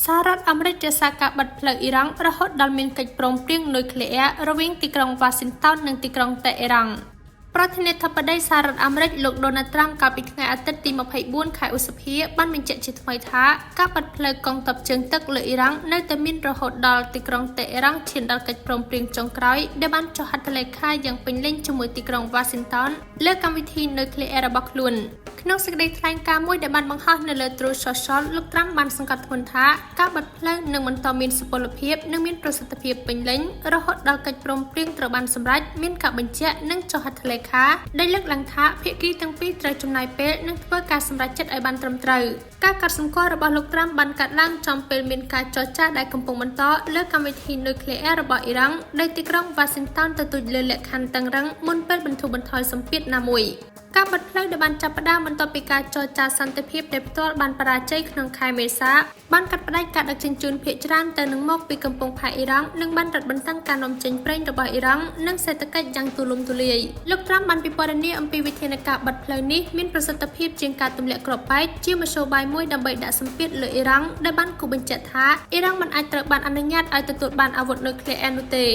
សាររដ្ឋអាមេរិកចាសាការបិទផ្លូវអ៊ីរ៉ង់រហូតដល់មានកិច្ចព្រមព្រៀងនុយក្លេអ៊ែររវាងទីក្រុងវ៉ាស៊ីនតោននិងទីក្រុងតេអ៊េរ៉ង់ប្រធានាធិបតីសហរដ្ឋអាមេរិកលោក Donald Trump កាលពីថ្ងៃអាទិត្យទី24 ខែឧសភាបានបញ្ជាក់ជាថ្មីថាការបិទផ្លូវកងទ័ពជើងទឹកលើអ៊ីរ៉ង់នៅតែមានរហូតដល់ទីក្រុងតេអ៊េរ៉ង់ឈានដល់កិច្ចព្រមព្រៀងចុងក្រោយដែលបានចុះហត្ថលេខាយ៉ាងពេញលេញជាមួយទីក្រុងវ៉ាស៊ីនតោនលើកម្មវិធីនុយក្លេអ៊ែររបស់ខ្លួនក្នុងសេចក្តីថ្លែងការណ៍មួយដែលបានបង្ហោះនៅលើ Truth Social លោក Trump បានសង្កត់ធ្ងន់ថាការបិទផ្លូវនឹងបន្តមានសុពលភាពនិងមានប្រសិទ្ធភាពពេញលេញរហូតដល់កិច្ចព្រមព្រៀងត្រូវបានសម្រេចមានការបញ្ជាក់និងចុះហត្ថលេខាដែលលើកឡើងថាភាគីទាំងពីរត្រូវចំណាយពេលនិងធ្វើការសម្រេចចិត្តឲ្យបានត្រឹមត្រូវការកត់សម្គាល់របស់លោក Trump បានកាត់ឡើងចំពេលមានការចរចាដែលកំពុងបន្តលើកម្មវិធីនុយក្លេអ៊ែររបស់អ៊ីរ៉ង់ដែលទីក្រុង Washington ទទូចលើលក្ខខណ្ឌតឹងរ៉ឹងមុនពេលបន្ធូរបន្ថយសម្ពាធណាមួយការបិទផ្លូវដែលបានចាប់ផ្ដើមបន្ទាប់ពីការចរចាសន្តិភាពដែលផ្ទាល់បានបរាជ័យក្នុងខែមេសាបានកាត់ផ្តាច់ការដឹកជញ្ជូនភាគច្រើនទៅនឹងមកពីកំពង់ផែអ៊ីរ៉ង់និងបានរឹតបន្តឹងការនាំចេញប្រេងរបស់អ៊ីរ៉ង់និងសេដ្ឋកិច្ចយ៉ាងទូលំទូលាយលោក Trump បានពិពណ៌នាអំពីវិធានការបិទផ្លូវនេះមានប្រសិទ្ធភាពជាងការទម្លាក់គ្រាប់បែកជាមធ្យោបាយមួយដើម្បីដាក់សម្ពាធលើអ៊ីរ៉ង់ដែលបានគូបញ្ជាក់ថាអ៊ីរ៉ង់មិនអាចត្រូវបានអនុញ្ញាតឲ្យទទួលបានអាវុធនុយក្លេអ៊ែរនោះទេ